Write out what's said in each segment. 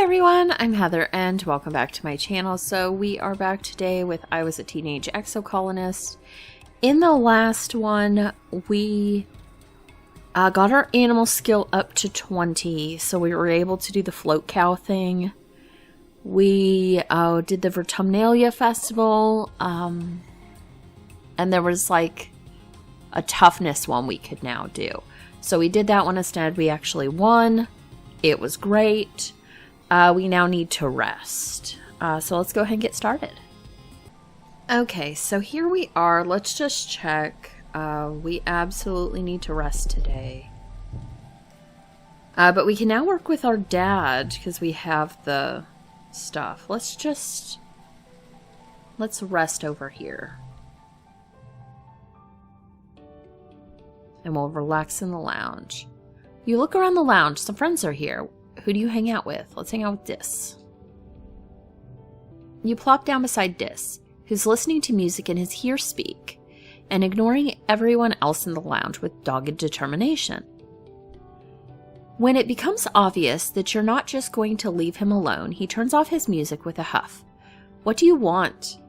everyone, I'm Heather and welcome back to my channel. So we are back today with I Was a Teenage Exocolonist. In the last one, we got our animal skill up to 20, so we were able to do the float cow thing. We did the Vertumnalia festival, and there was like a toughness one we could now do. So we did that one instead. We actually won. It was great. We now need to rest. So let's go ahead and get started. Okay, so here we are. Let's just check. We absolutely need to rest today. But we can now work with our dad because we have the stuff. Let's rest over here. And we'll relax in the lounge. You look around the lounge. Some friends are here. Who do you hang out with? Let's hang out with Dis. You plop down beside Dis, who's listening to music in his ear speak, and ignoring everyone else in the lounge with dogged determination. When it becomes obvious that you're not just going to leave him alone, he turns off his music with a huff. What do you want?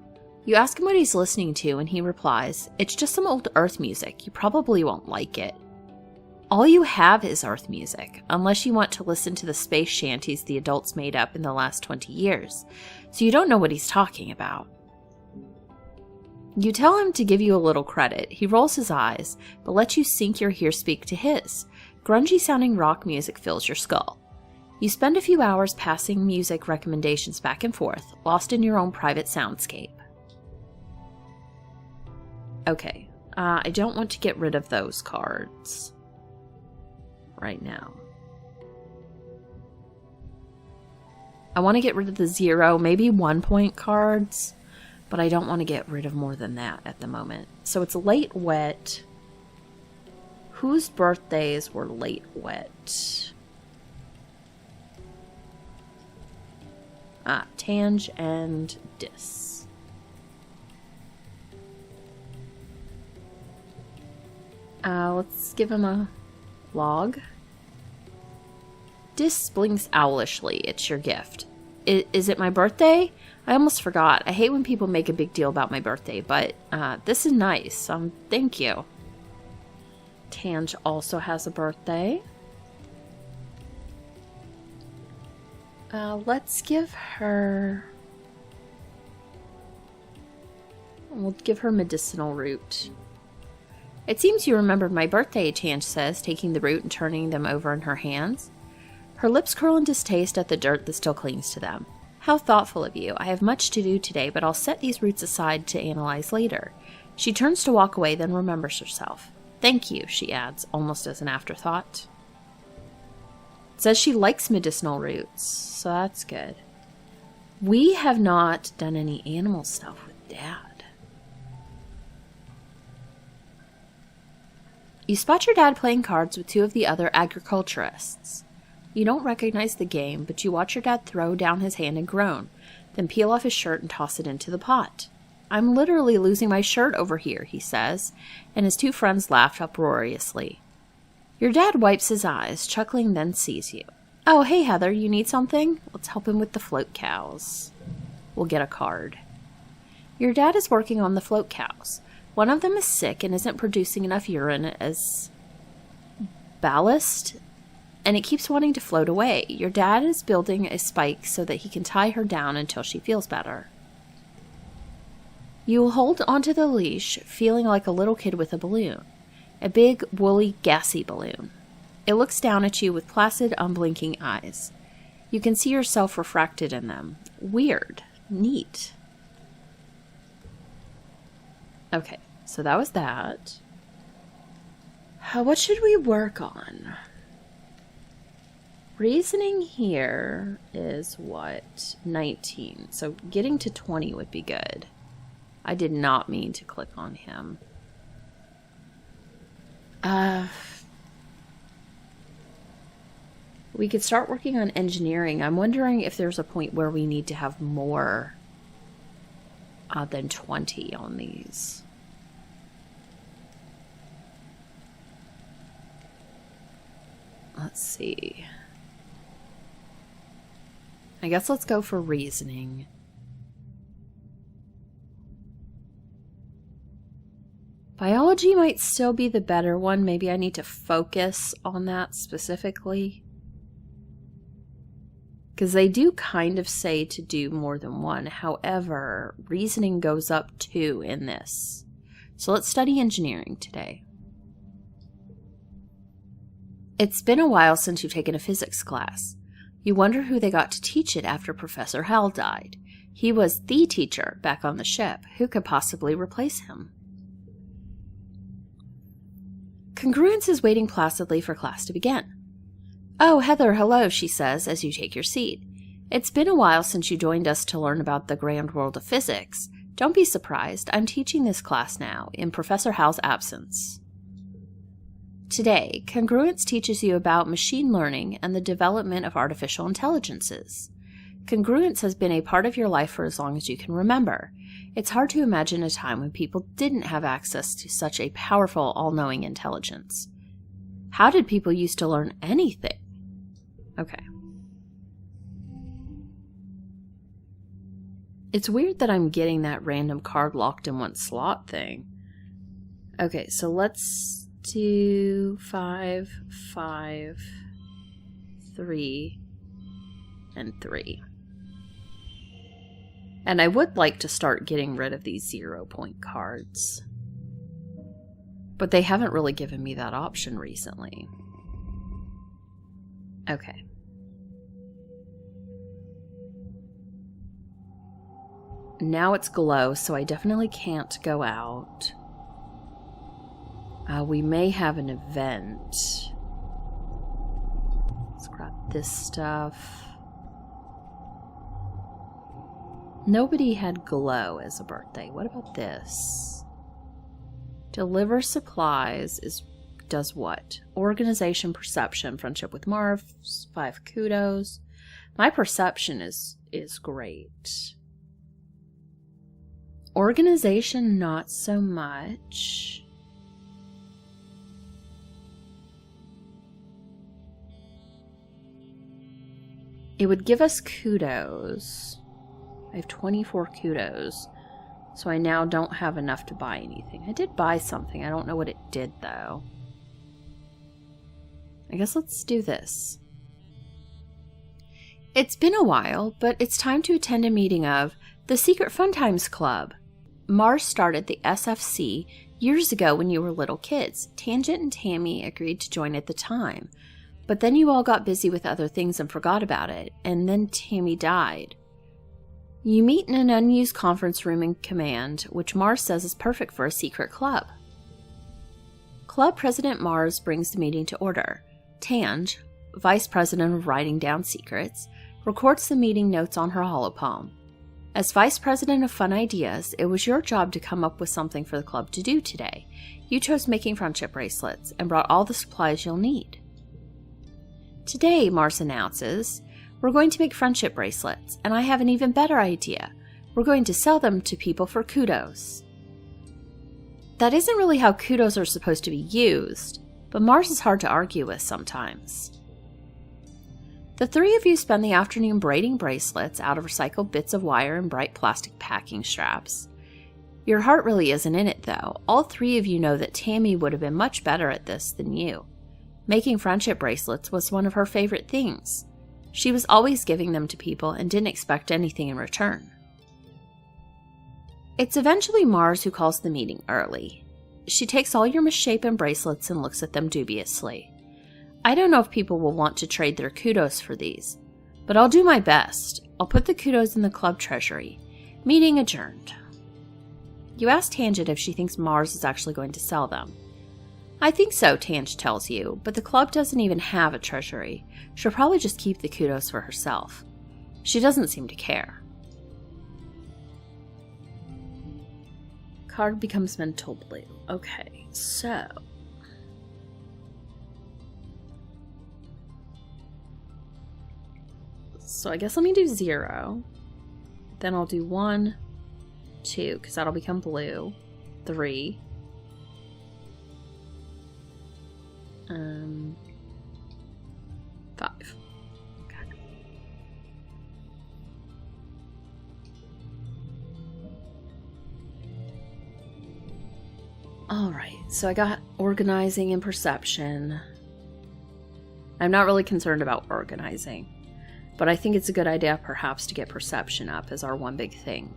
You ask him what he's listening to, and he replies, "It's just some old Earth music. You probably won't like it." All you have is Earth music, unless you want to listen to the space shanties the adults made up in the last 20 years, so you don't know what he's talking about. You tell him to give you a little credit. He rolls his eyes, but lets you sync your hearspeak to his. Grungy-sounding rock music fills your skull. You spend a few hours passing music recommendations back and forth, lost in your own private soundscape. Okay, I don't want to get rid of those cards right now. I want to get rid of the 0, maybe 1 point cards, but I don't want to get rid of more than that at the moment. So it's late wet. Whose birthdays were late wet? Tange and Dis. Let's give him a log. Dis blinks owlishly. It's your gift. Is it my birthday? I almost forgot. I hate when people make a big deal about my birthday, but this is nice. Thank you. Tange also has a birthday. Let's give her... We'll give her medicinal root. It seems you remembered my birthday, Tange says, taking the root and turning them over in her hands. Her lips curl in distaste at the dirt that still clings to them. How thoughtful of you. I have much to do today, but I'll set these roots aside to analyze later. She turns to walk away, then remembers herself. Thank you, she adds, almost as an afterthought. It says she likes medicinal roots, so that's good. We have not done any animal stuff with Dad. You spot your dad playing cards with 2 of the other agriculturists. You don't recognize the game, but you watch your dad throw down his hand and groan, then peel off his shirt and toss it into the pot. I'm literally losing my shirt over here, he says, and his 2 friends laugh uproariously. Your dad wipes his eyes, chuckling, then sees you. Oh, hey Heather, you need something? Let's help him with the float cows. We'll get a card. Your dad is working on the float cows. One of them is sick and isn't producing enough urine as ballast, and it keeps wanting to float away. Your dad is building a spike so that he can tie her down until she feels better. You hold onto the leash, feeling like a little kid with a balloon. A big, woolly, gassy balloon. It looks down at you with placid, unblinking eyes. You can see yourself refracted in them. Weird. Neat. Okay, so that was that. What should we work on? Reasoning here is what? 19. So getting to 20 would be good. I did not mean to click on him. We could start working on engineering. I'm wondering if there's a point where we need to have more than 20 on these. Let's see. I guess let's go for reasoning. Biology might still be the better one. Maybe I need to focus on that specifically. Because they do kind of say to do more than one. However, reasoning goes up 2 in this. So let's study engineering today. It's been a while since you've taken a physics class. You wonder who they got to teach it after Professor Hell died. He was the teacher back on the ship. Who could possibly replace him? Congruence is waiting placidly for class to begin. "Oh, Heather, hello," she says as you take your seat. "It's been a while since you joined us to learn about the grand world of physics. Don't be surprised, I'm teaching this class now, in Professor Howell's absence." Today, Congruence teaches you about machine learning and the development of artificial intelligences. Congruence has been a part of your life for as long as you can remember. It's hard to imagine a time when people didn't have access to such a powerful, all-knowing intelligence. How did people used to learn anything? Okay. It's weird that I'm getting that random card locked in one slot thing. Okay, so let's do 5, 5, 3, and 3. And I would like to start getting rid of these 0-point cards. But they haven't really given me that option recently. Okay. Now it's glow, so I definitely can't go out. We may have an event. Let's grab this stuff. Nobody had glow as a birthday. What about this? Deliver supplies does what? Organization, perception, friendship with Mars, 5 kudos. My perception is great. Organization, not so much. It would give us kudos. I have 24 kudos. So I now don't have enough to buy anything. I did buy something. I don't know what it did, though. I guess let's do this. It's been a while, but it's time to attend a meeting of the Secret Fun Times Club. Mars started the SFC years ago when you were little kids. Tangent and Tammy agreed to join at the time. But then you all got busy with other things and forgot about it, and then Tammy died. You meet in an unused conference room in command, which Mars says is perfect for a secret club. Club President Mars brings the meeting to order. Tange, Vice President of Writing Down Secrets, records the meeting notes on her holopalm. As Vice President of Fun Ideas, it was your job to come up with something for the club to do today. You chose making friendship bracelets and brought all the supplies you'll need. Today, Mars announces, we're going to make friendship bracelets, and I have an even better idea. We're going to sell them to people for kudos. That isn't really how kudos are supposed to be used, but Mars is hard to argue with sometimes. The 3 of you spend the afternoon braiding bracelets out of recycled bits of wire and bright plastic packing straps. Your heart really isn't in it, though. All 3 of you know that Tammy would have been much better at this than you. Making friendship bracelets was one of her favorite things. She was always giving them to people and didn't expect anything in return. It's eventually Mars who calls the meeting early. She takes all your misshapen bracelets and looks at them dubiously. I don't know if people will want to trade their kudos for these, but I'll do my best. I'll put the kudos in the club treasury. Meeting adjourned. You ask Tangent if she thinks Mars is actually going to sell them. I think so, Tange tells you, but the club doesn't even have a treasury. She'll probably just keep the kudos for herself. She doesn't seem to care. Card becomes mental blue. Okay, so... So I guess let me do 0. Then I'll do 1, 2, because that'll become blue. 3. 5. Okay. Alright, so I got organizing and perception. I'm not really concerned about organizing, but I think it's a good idea perhaps to get perception up as our one big thing.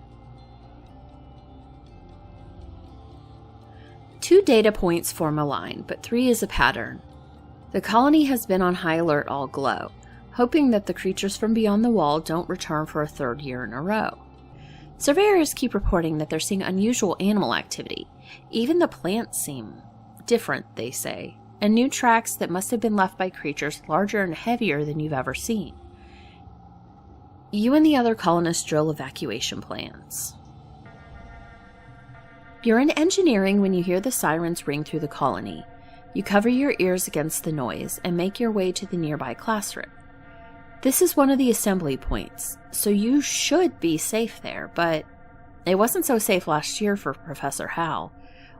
2 data points form a line, but 3 is a pattern. The colony has been on high alert all glow, hoping that the creatures from beyond the wall don't return for a 3rd year in a row. Surveyors keep reporting that they're seeing unusual animal activity. Even the plants seem different, they say, and new tracks that must have been left by creatures larger and heavier than you've ever seen. You and the other colonists drill evacuation plans. You're in engineering when you hear the sirens ring through the colony. You cover your ears against the noise and make your way to the nearby classroom. This is one of the assembly points, so you should be safe there, but it wasn't so safe last year for Professor Hal.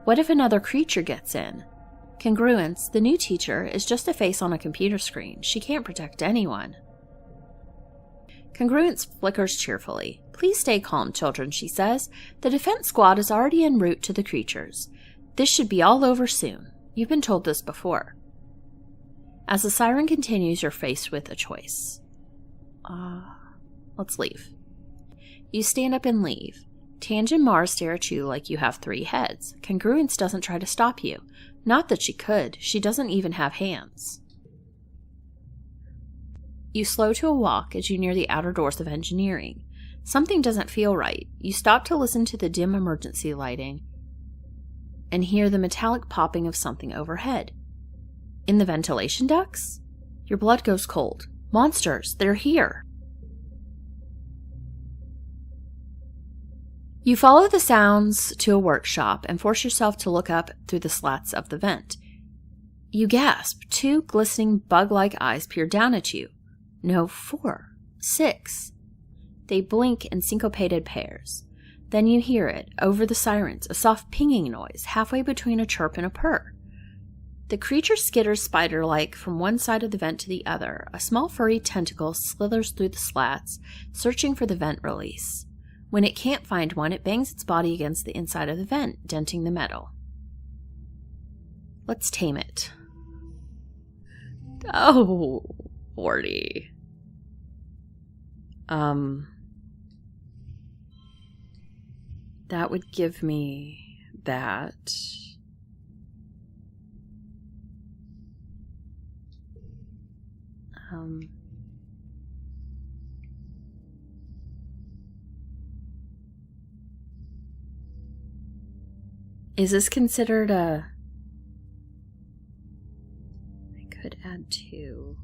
What if another creature gets in? Congruence, the new teacher, is just a face on a computer screen. She can't protect anyone. Congruence flickers cheerfully. Please stay calm, children, she says. The defense squad is already en route to the creatures. This should be all over soon. You've been told this before. As the siren continues, you're faced with a choice. Let's leave. You stand up and leave. Tange and Mars stare at you like you have 3 heads. Congruence doesn't try to stop you. Not that she could. She doesn't even have hands. You slow to a walk as you near the outer doors of engineering. Something doesn't feel right. You stop to listen to the dim emergency lighting and hear the metallic popping of something overhead. In the ventilation ducts? Your blood goes cold. Monsters! They're here! You follow the sounds to a workshop and force yourself to look up through the slats of the vent. You gasp. 2 glistening bug-like eyes peer down at you. No, 4. 6. They blink in syncopated pairs. Then you hear it, over the sirens, a soft pinging noise, halfway between a chirp and a purr. The creature skitters spider-like from one side of the vent to the other. A small furry tentacle slithers through the slats, searching for the vent release. When it can't find one, it bangs its body against the inside of the vent, denting the metal. Let's tame it. Oh, 40. That would give me that. Is this considered a... I could add 2.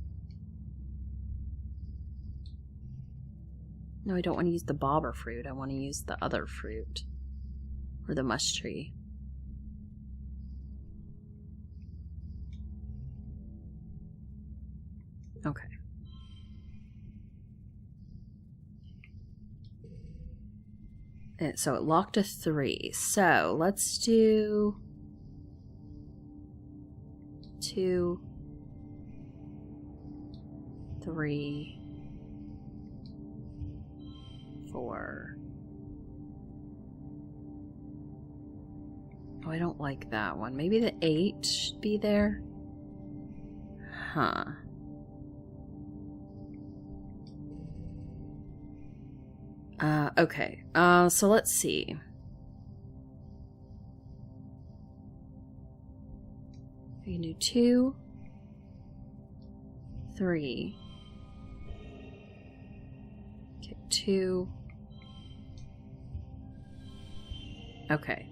No, I don't want to use the bobber fruit. I want to use the other fruit. Or the mush tree. Okay. So it locked a 3. So let's do 2, 3, 4. Oh, I don't like that one. Maybe the 8 should be there. Huh. Okay. So let's see. We can do 2, 3. Okay, 2. Okay.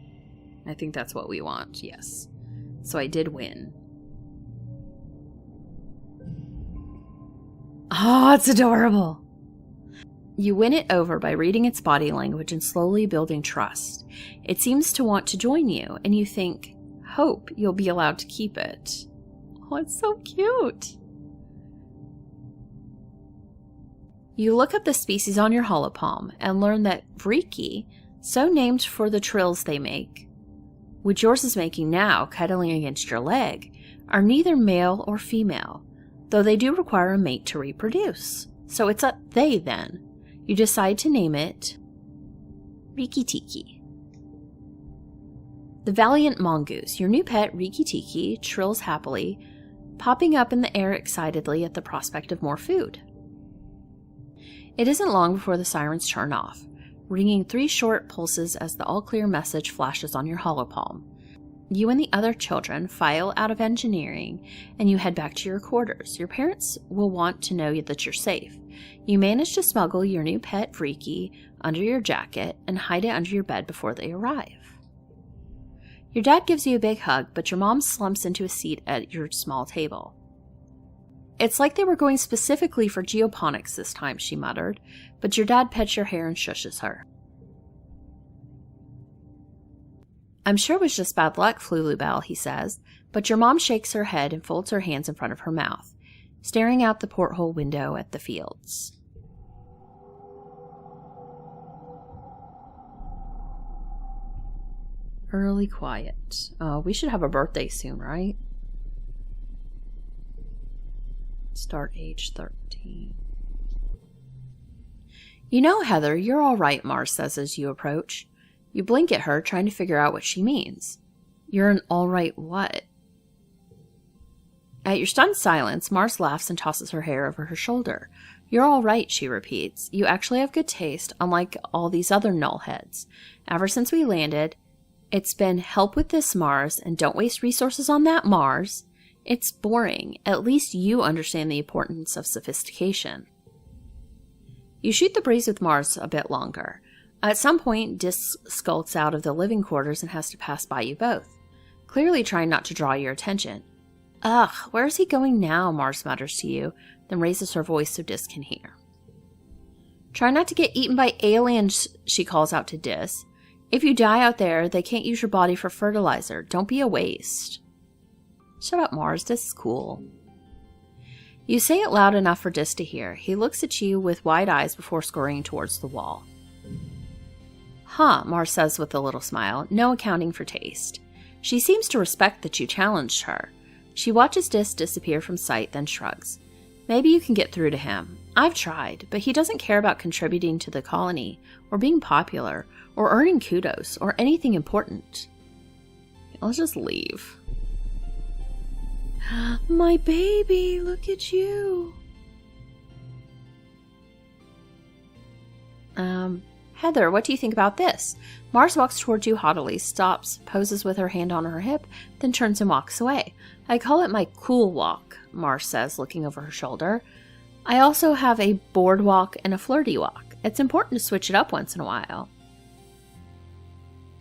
I think that's what we want, yes. So I did win. Oh, it's adorable! You win it over by reading its body language and slowly building trust. It seems to want to join you, and you think, hope you'll be allowed to keep it. Oh, it's so cute! You look up the species on your holopalm and learn that Vriki, so named for the trills they make, which yours is making now, cuddling against your leg, are neither male or female, though they do require a mate to reproduce. So it's a they then. You decide to name it Riki Tiki. The valiant mongoose, your new pet Riki Tiki, trills happily, popping up in the air excitedly at the prospect of more food. It isn't long before the sirens turn off, ringing 3 short pulses as the all-clear message flashes on your holopalm. You and the other children file out of engineering, and you head back to your quarters. Your parents will want to know that you're safe. You manage to smuggle your new pet, Freaky, under your jacket and hide it under your bed before they arrive. Your dad gives you a big hug, but your mom slumps into a seat at your small table. It's like they were going specifically for geoponics this time, she muttered, but your dad pets your hair and shushes her. I'm sure it was just bad luck, Flulubelle, he says, but your mom shakes her head and folds her hands in front of her mouth, staring out the porthole window at the fields. Early quiet. Oh, we should have a birthday soon, right? Start age 13. You know, Heather, you're all right, Mars says as you approach. You blink at her, trying to figure out what she means. You're an all right what? At your stunned silence, Mars laughs and tosses her hair over her shoulder. You're all right, she repeats. You actually have good taste, unlike all these other nullheads. Ever since we landed, it's been help with this, Mars, and don't waste resources on that, Mars. It's boring. At least you understand the importance of sophistication. You shoot the breeze with Mars a bit longer. At some point, Dis skulks out of the living quarters and has to pass by you both, clearly trying not to draw your attention. Ugh, where is he going now? Mars mutters to you, then raises her voice so Dis can hear. Try not to get eaten by aliens, she calls out to Dis. If you die out there, they can't use your body for fertilizer. Don't be a waste. Shut up, Mars. Dis is cool. You say it loud enough for Dis to hear. He looks at you with wide eyes before scurrying towards the wall. Huh, Mars says with a little smile, no accounting for taste. She seems to respect that you challenged her. She watches Dis disappear from sight, then shrugs. Maybe you can get through to him. I've tried, but he doesn't care about contributing to the colony, or being popular, or earning kudos, or anything important. Let's just leave. My baby, look at you. Heather, what do you think about this? Mars walks towards you haughtily, stops, poses with her hand on her hip, then turns and walks away. I call it my cool walk, Mars says, looking over her shoulder. I also have a bored walk and a flirty walk. It's important to switch it up once in a while.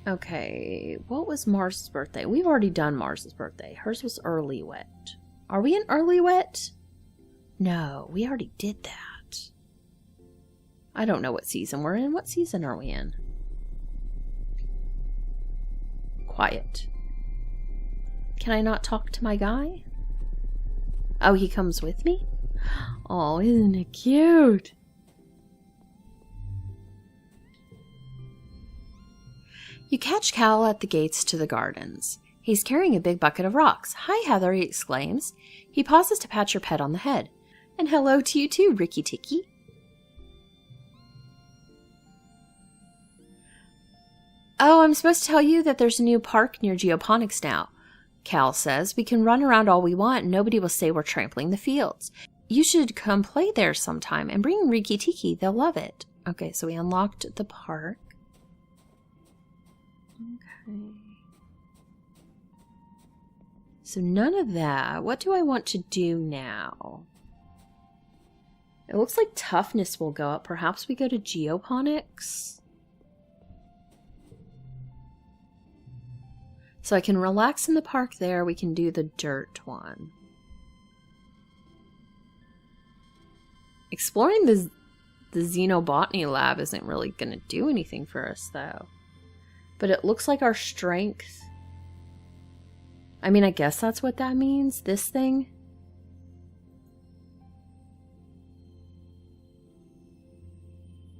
Okay, what was Mars's birthday? We've already done Mars's birthday. Hers was early wet. Are we in early wet? No, we already did that. I don't know what season we're in. What season are we in? Quiet. Can I not talk to my guy? Oh, he comes with me? Oh, isn't it cute? You catch Cal at the gates to the gardens. He's carrying a big bucket of rocks. Hi, Heather, he exclaims. He pauses to pat your pet on the head. And hello to you too, Riki Tiki. Oh, I'm supposed to tell you that there's a new park near Geoponics now. Cal says, we can run around all we want and nobody will say we're trampling the fields. You should come play there sometime and bring Riki Tiki. They'll love it. Okay, so we unlocked the park. Okay. So none of that. What do I want to do now? It looks like toughness will go up. Perhaps we go to Geoponics. So I can relax in the park there. We can do the dirt one. Exploring the xenobotany lab isn't really going to do anything for us, though. But it looks like our strength... I mean, I guess that's what that means. This thing.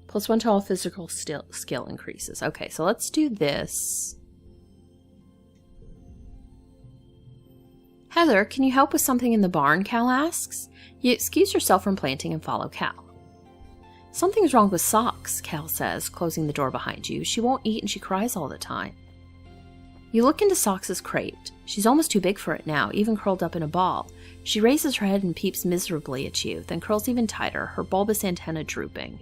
+1 to all physical skill increases. Okay, so let's do this. Heather, can you help with something in the barn? Cal asks. You excuse yourself from planting and follow Cal. Something's wrong with Socks, Cal says, closing the door behind you. She won't eat and she cries all the time. You look into Socks's crate. She's almost too big for it now, even curled up in a ball. She raises her head and peeps miserably at you, then curls even tighter, her bulbous antenna drooping.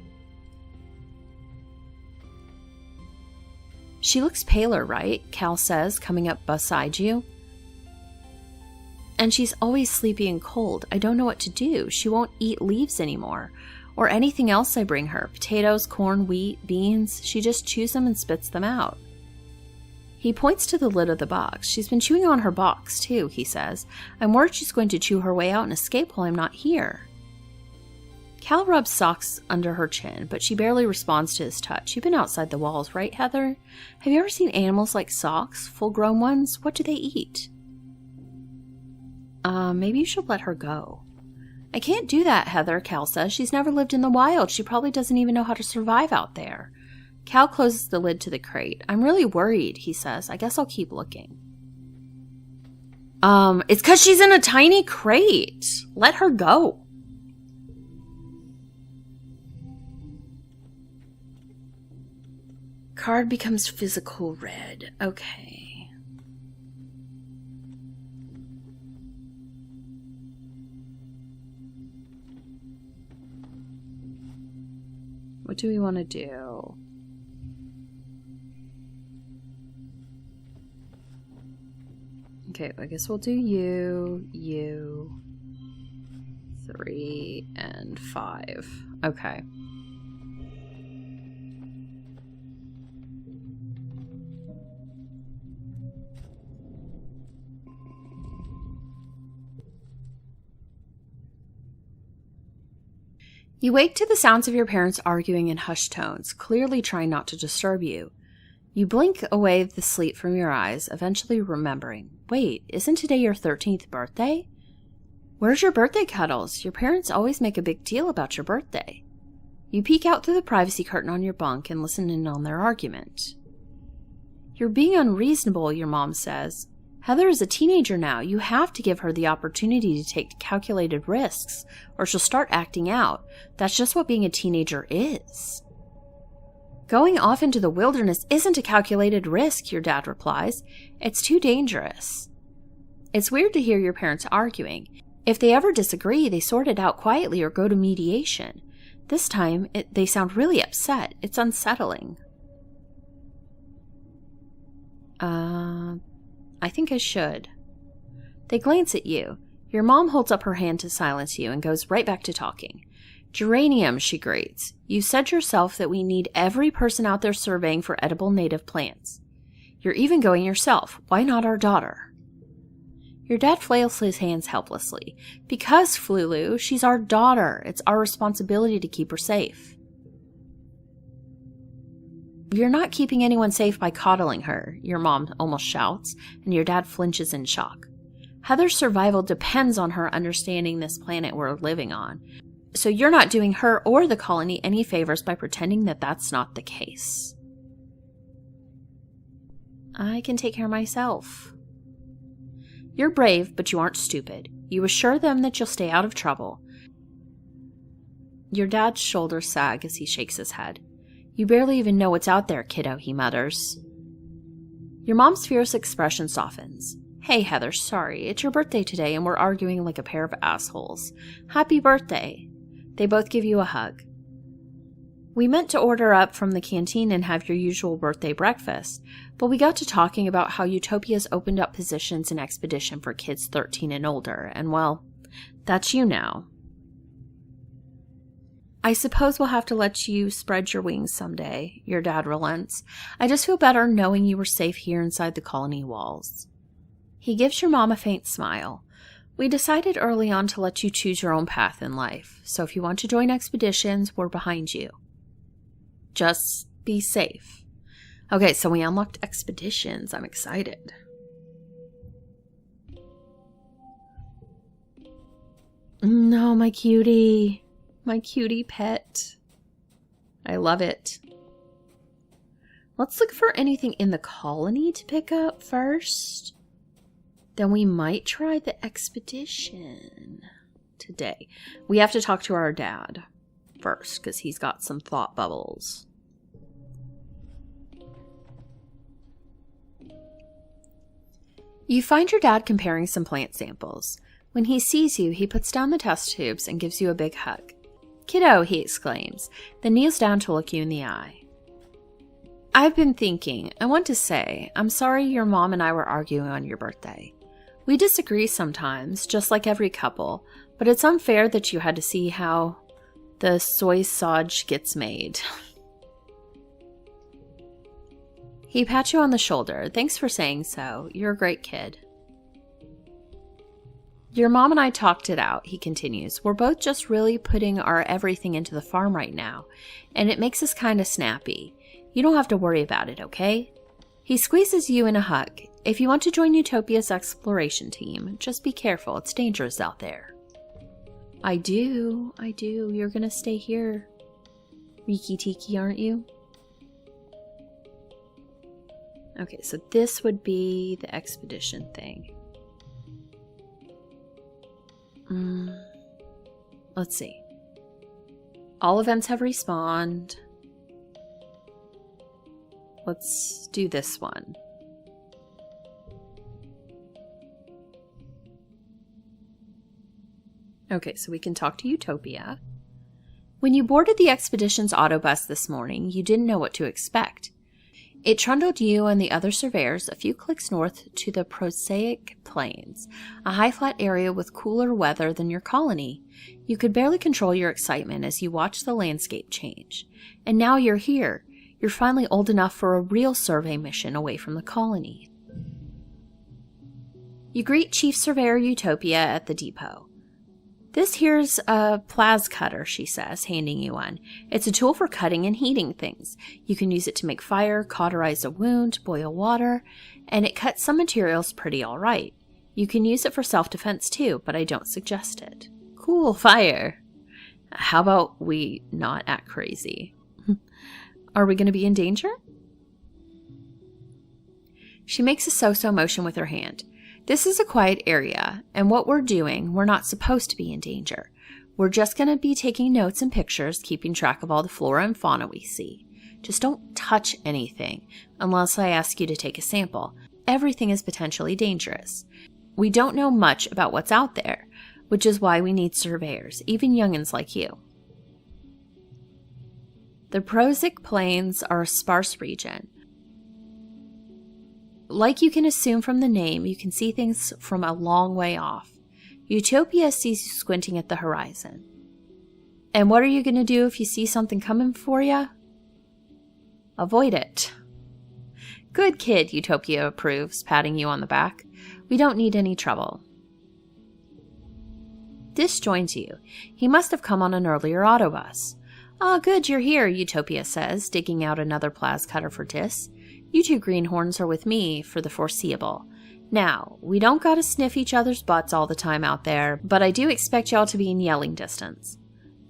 She looks paler, right? Cal says, coming up beside you. And she's always sleepy and cold. I don't know what to do. She won't eat leaves anymore. Or anything else I bring her. Potatoes, corn, wheat, beans. She just chews them and spits them out. He points to the lid of the box. She's been chewing on her box, too, he says. I'm worried she's going to chew her way out and escape while I'm not here. Cal rubs Socks under her chin, but she barely responds to his touch. You've been outside the walls, right, Heather? Have you ever seen animals like Socks, full-grown ones? What do they eat? Maybe you should let her go. I can't do that, Heather, Cal says. She's never lived in the wild. She probably doesn't even know how to survive out there. Cal closes the lid to the crate. I'm really worried, he says. I guess I'll keep looking. It's 'cause she's in a tiny crate. Let her go. Card becomes physical red. Okay. What do we want to do? Okay, I guess we'll do you, 3, and 5. Okay. You wake to the sounds of your parents arguing in hushed tones, clearly trying not to disturb you. You blink away the sleep from your eyes, eventually remembering. Wait, isn't today your 13th birthday? Where's your birthday cuddles? Your parents always make a big deal about your birthday. You peek out through the privacy curtain on your bunk and listen in on their argument. You're being unreasonable, your mom says. Heather is a teenager now. You have to give her the opportunity to take calculated risks, or she'll start acting out. That's just what being a teenager is. Going off into the wilderness isn't a calculated risk, your dad replies. It's too dangerous. It's weird to hear your parents arguing. If they ever disagree, they sort it out quietly or go to mediation. This time, they sound really upset. It's unsettling. I think I should. They glance at you. Your mom holds up her hand to silence you and goes right back to talking. Geranium, she grates. You said yourself that we need every person out there surveying for edible native plants. You're even going yourself. Why not our daughter? Your dad flails his hands helplessly. Because, Flulu, she's our daughter. It's our responsibility to keep her safe. You're not keeping anyone safe by coddling her, your mom almost shouts, and your dad flinches in shock. Heather's survival depends on her understanding this planet we're living on. So you're not doing her or the colony any favors by pretending that that's not the case. I can take care of myself. You're brave, but you aren't stupid. You assure them that you'll stay out of trouble. Your dad's shoulders sag as he shakes his head. You barely even know what's out there, kiddo, he mutters. Your mom's fierce expression softens. Hey, Heather, sorry. It's your birthday today and we're arguing like a pair of assholes. Happy birthday. They both give you a hug. We meant to order up from the canteen and have your usual birthday breakfast, but we got to talking about how Utopia's opened up positions in Expedition for kids 13 and older, and well, that's you now. I suppose we'll have to let you spread your wings someday, your dad relents. I just feel better knowing you were safe here inside the colony walls. He gives your mom a faint smile. We decided early on to let you choose your own path in life, so if you want to join expeditions, we're behind you. Just be safe. Okay, so we unlocked expeditions. I'm excited. No, my cutie. My cutie pet. I love it. Let's look for anything in the colony to pick up first. Then we might try the expedition today. We have to talk to our dad first because he's got some thought bubbles. You find your dad comparing some plant samples. When he sees you, he puts down the test tubes and gives you a big hug. "Kiddo," he exclaims, then kneels down to look you in the eye. "I've been thinking. I want to say, I'm sorry your mom and I were arguing on your birthday. We disagree sometimes, just like every couple, but it's unfair that you had to see how the soy sausage gets made." He pats you on the shoulder. "Thanks for saying so. You're a great kid." "Your mom and I talked it out," he continues. "We're both just really putting our everything into the farm right now, and it makes us kind of snappy. You don't have to worry about it, okay?" He squeezes you in a hug. "If you want to join Utopia's exploration team, just be careful. It's dangerous out there." I do. You're gonna stay here, Riki Tiki, aren't you? Okay, so this would be the expedition thing. Let's see. All events have respawned. Let's do this one. Okay, so we can talk to Utopia. When you boarded the expedition's autobus this morning, you didn't know what to expect. It trundled you and the other surveyors a few clicks north to the Prosaic Plains, a high flat area with cooler weather than your colony. You could barely control your excitement as you watched the landscape change. And now you're here. You're finally old enough for a real survey mission away from the colony. You greet Chief Surveyor Utopia at the depot. "This here's a plas cutter," she says, handing you one. "It's a tool for cutting and heating things. You can use it to make fire, cauterize a wound, boil water, and it cuts some materials pretty all right. You can use it for self-defense too, but I don't suggest it." Cool, fire. How about we not act crazy? Are we going to be in danger? She makes a so-so motion with her hand. "This is a quiet area, and what we're doing, we're not supposed to be in danger. We're just going to be taking notes and pictures, keeping track of all the flora and fauna we see. Just don't touch anything unless I ask you to take a sample. Everything is potentially dangerous. We don't know much about what's out there, which is why we need surveyors, even youngins like you." The Prosaic Plains are a sparse region. Like you can assume from the name, you can see things from a long way off. Utopia sees you squinting at the horizon. And what are you going to do if you see something coming for you? Avoid it. "Good kid," Utopia approves, patting you on the back. "We don't need any trouble." Dis joins you. He must have come on an earlier autobus. "Ah, good you're here," Utopia says, digging out another plas cutter for Dis. "You two greenhorns are with me for the foreseeable. Now, we don't gotta sniff each other's butts all the time out there, but I do expect y'all to be in yelling distance.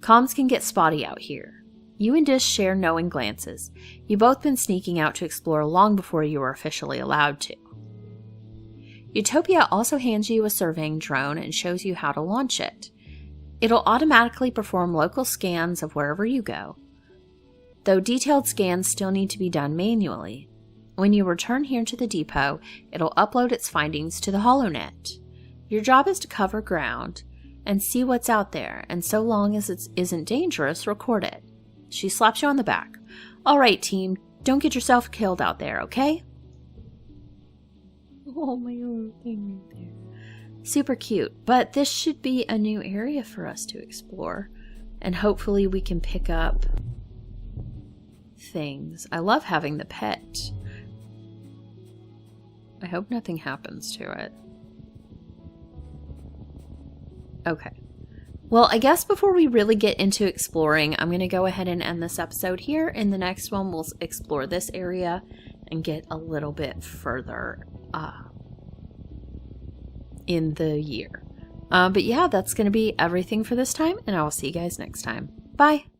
Comms can get spotty out here. You and Dis share knowing glances. You both been sneaking out to explore long before you were officially allowed to." Utopia also hands you a surveying drone and shows you how to launch it. It'll automatically perform local scans of wherever you go, though detailed scans still need to be done manually. When you return here to the depot, it'll upload its findings to the HoloNet. Your job is to cover ground and see what's out there, and so long as it isn't dangerous, record it. She slaps you on the back. "All right, team, don't get yourself killed out there, okay?" Oh, my little thing right there. Super cute, but this should be a new area for us to explore, and hopefully we can pick up things. I love having the pet. I hope nothing happens to it. Okay. Well, I guess before we really get into exploring, I'm going to go ahead and end this episode here. In the next one, we'll explore this area and get a little bit further in the year. But yeah, that's going to be everything for this time, and I will see you guys next time. Bye!